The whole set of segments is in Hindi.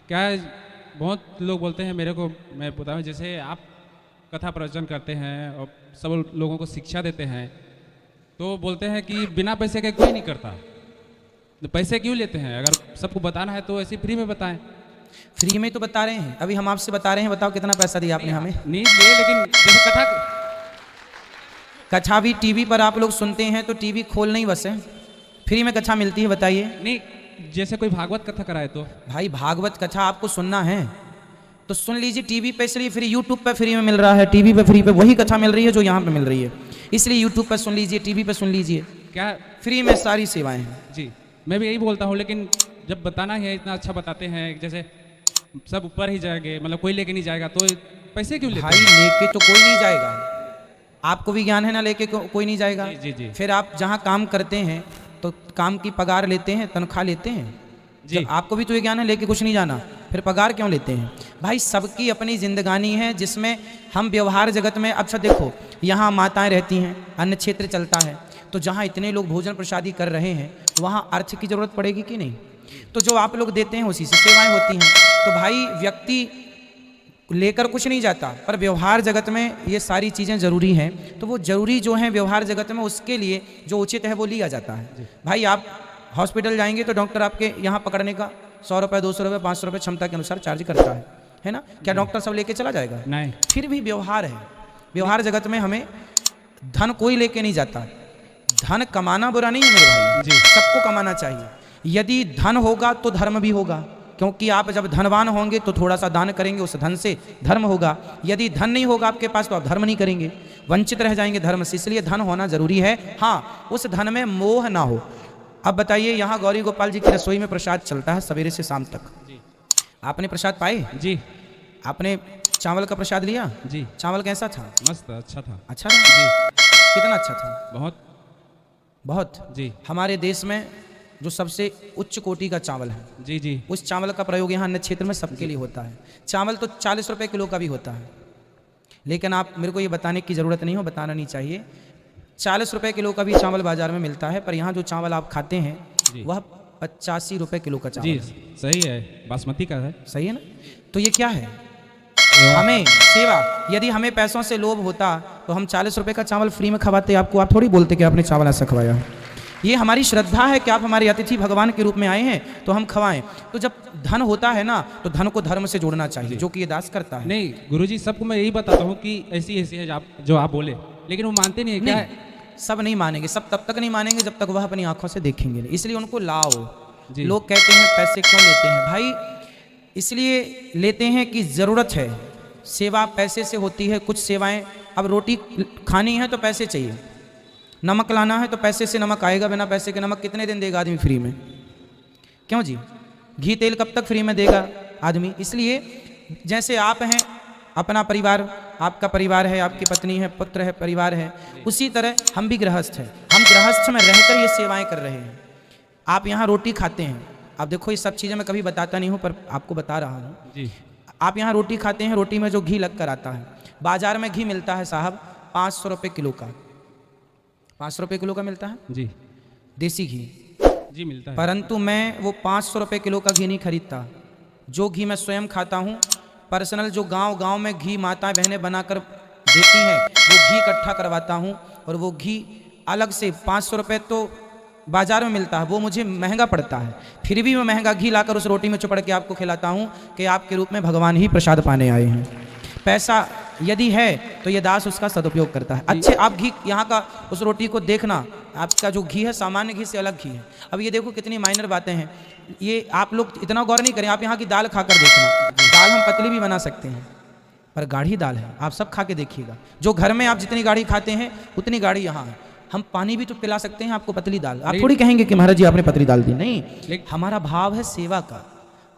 क्या है, बहुत लोग बोलते हैं मेरे को, मैं बताऊँ, जैसे आप कथा प्रवचन करते हैं और सब लोगों को शिक्षा देते हैं, तो बोलते हैं कि बिना पैसे के कोई नहीं करता, तो पैसे क्यों लेते हैं? अगर सबको बताना है तो ऐसे फ्री में बताएं। फ्री में तो बता रहे हैं, अभी हम आपसे बता रहे हैं, बताओ कितना पैसा दिया आपने हमें? नहीं लिए, लेकिन जैसे कथा भी टीवी पर आप लोग सुनते हैं तो टीवी खोल नहीं बस है, फ्री में कथा मिलती है, बताइए। नहीं, जैसे कोई भागवत कथा कराए तो भाई भागवत कथा आपको सुनना है तो सुन लीजिए, टीवी पे इसलिए फ्री, यूट्यूब पे फ्री में मिल रहा है, टीवी पे फ्री पे वही कथा मिल रही है जो यहाँ पे मिल रही है, इसलिए यूट्यूब पे सुन लीजिए, टीवी पे सुन लीजिए, क्या फ्री में सारी सेवाएं हैं। जी, मैं भी यही बोलता हूँ, लेकिन जब बताना है इतना अच्छा बताते हैं, जैसे सब ऊपर ही जाएंगे, मतलब कोई लेके नहीं जाएगा, तो पैसे क्यों लेते भाई हैं? लेके तो कोई नहीं जाएगा, आपको भी ज्ञान है ना, लेके कोई नहीं जाएगा। जी जी जी। फिर आप जहाँ काम करते हैं तो काम की पगार लेते हैं, तनख्वाह लेते हैं जी। आपको भी तो ये ज्ञान है, लेके कुछ नहीं जाना, फिर पगार क्यों लेते हैं? भाई सबकी अपनी जिंदगानी है जिसमें हम व्यवहार जगत में, अच्छा देखो यहाँ माताएं रहती हैं, अन्न क्षेत्र चलता है, तो जहाँ इतने लोग भोजन प्रसादी कर रहे हैं वहाँ अर्थ की जरूरत पड़ेगी कि नहीं? तो जो आप लोग देते हैं उसी से सेवाएं होती हैं। तो भाई व्यक्ति लेकर कुछ नहीं जाता, पर व्यवहार जगत में ये सारी चीज़ें ज़रूरी हैं, तो वो ज़रूरी जो हैं व्यवहार जगत में, उसके लिए जो उचित है वो लिया जाता है। भाई आप हॉस्पिटल जाएंगे तो डॉक्टर आपके यहाँ पकड़ने का 100 रुपये, 200 रुपये, 500 रुपये क्षमता के अनुसार चार्ज करता है ना? क्या डॉक्टर सब लेके चला जाएगा? नहीं। फिर भी व्यवहार है, व्यवहार जगत में हमें धन कोई लेके नहीं जाता, धन कमाना बुरा नहीं है मेरे भाई जी। सबको कमाना चाहिए, यदि धन होगा तो धर्म भी होगा, क्योंकि आप जब धनवान होंगे तो थोड़ा सा दान करेंगे, उस धन से धर्म होगा, यदि धन नहीं होगा आपके पास तो आप धर्म नहीं करेंगे, वंचित रह जाएंगे धर्म से, इसलिए धन होना जरूरी है। हाँ, उस धन में मोह ना हो। अब बताइए, यहाँ गौरी गोपाल जी की रसोई में प्रसाद चलता है सवेरे से शाम तक, आपने प्रसाद पाए? जी। आपने चावल का प्रसाद लिया? जी। चावल कैसा था? मस्त, अच्छा था। अच्छा था जी। कितना अच्छा था? बहुत बहुत। जी। हमारे देश में जो सबसे उच्च कोटि का चावल है, जी जी। उस चावल का प्रयोग यहाँ अन्य क्षेत्र में सबके लिए होता है। चावल तो 40 रुपये किलो का भी होता है, लेकिन आप मेरे को ये बताने की ज़रूरत नहीं हो, बताना नहीं चाहिए, 40 रुपये किलो का भी चावल बाजार में मिलता है, पर यहाँ जो चावल आप खाते हैं वह 85 रुपये किलो का चावल जी है। सही है, बासमती का है। सही है ना? तो ये क्या है? हमें सेवा, यदि हमें पैसों से लोभ होता तो हम 40 रुपये का चावल फ्री में खवाते आपको, आप थोड़ी बोलते कि आपने चावल ऐसा खवाया। ये हमारी श्रद्धा है कि आप हमारे अतिथि भगवान के रूप में आए हैं तो हम खवाएं। तो जब धन होता है ना तो धन को धर्म से जोड़ना चाहिए, जो कि ये दास करता है। नहीं गुरुजी, सबको मैं यही बताता हूँ कि ऐसी ऐसी है जो आप बोले, लेकिन वो मानते नहीं है। क्या है? सब नहीं मानेंगे, सब तब तक नहीं मानेंगे जब तक वह अपनी आंखों से देखेंगे नहीं, इसलिए उनको लाओ। लोग कहते हैं पैसे क्यों लेते हैं? भाई इसलिए लेते हैं कि ज़रूरत है, सेवा पैसे से होती है। कुछ सेवाएं, अब रोटी खानी है तो पैसे चाहिए, नमक लाना है तो पैसे से नमक आएगा, बिना पैसे के नमक कितने दिन देगा आदमी फ्री में? क्यों जी? घी तेल कब तक फ्री में देगा आदमी? इसलिए जैसे आप हैं, अपना परिवार, आपका परिवार है, आपकी पत्नी है, पुत्र है, परिवार है, उसी तरह हम भी गृहस्थ हैं, हम गृहस्थ में रहकर ये सेवाएं कर रहे हैं। आप यहाँ रोटी खाते हैं, आप देखो ये सब चीज़ें मैं कभी बताता नहीं हूँ पर आपको बता रहा हूँ जी। आप यहाँ रोटी खाते हैं, रोटी में जो घी लग कर आता है, बाजार में घी मिलता है साहब 500 रुपये किलो का, 500 रुपये किलो का मिलता है जी, देसी घी जी मिलता है। परंतु मैं वो 500 रुपये किलो का घी नहीं खरीदता, जो घी मैं स्वयं खाता हूँ, पर्सनल जो गांव में घी माता बहनें बनाकर देती हैं वो घी इकट्ठा करवाता हूँ, और वो घी अलग से 500 रुपये तो बाजार में मिलता है, वो मुझे महंगा पड़ता है, फिर भी मैं महंगा घी लाकर उस रोटी में चुपड़ के आपको खिलाता हूँ कि आपके रूप में भगवान ही प्रसाद पाने आए हैं। पैसा यदि है तो ये दास उसका सदुपयोग करता है। अच्छे आप घी यहाँ का उस रोटी को देखना, आपका जो घी है सामान्य घी से अलग घी है। अब ये देखो कितनी माइनर बातें हैं, ये आप लोग इतना गौर नहीं करें। आप यहाँ की दाल खाकर देखना, दाल हम पतली भी बना सकते हैं पर गाढ़ी दाल है, आप सब खा के देखिएगा। जो घर में आप जितनी गाढ़ी खाते हैं उतनी गाढ़ी यहाँ है। हम पानी भी तो पिला सकते हैं आपको पतली दाल, आप थोड़ी कहेंगे कि महाराज जी आपने पतली दाल दी, नहीं, हमारा भाव है सेवा का।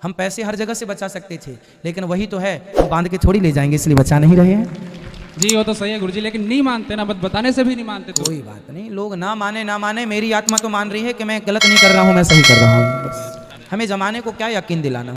हम पैसे हर जगह से बचा सकते थे, लेकिन वही तो है, हम बांध के थोड़ी ले जाएंगे, इसलिए बचा नहीं रहे हैं। जी वो तो सही है गुरुजी, लेकिन नहीं मानते ना, बताने से भी नहीं मानते। तो कोई बात नहीं, लोग ना माने ना माने, मेरी आत्मा तो मान रही है कि मैं गलत नहीं कर रहा हूँ, मैं सही कर रहा हूँ। हमें जमाने को क्या यकीन दिलाना।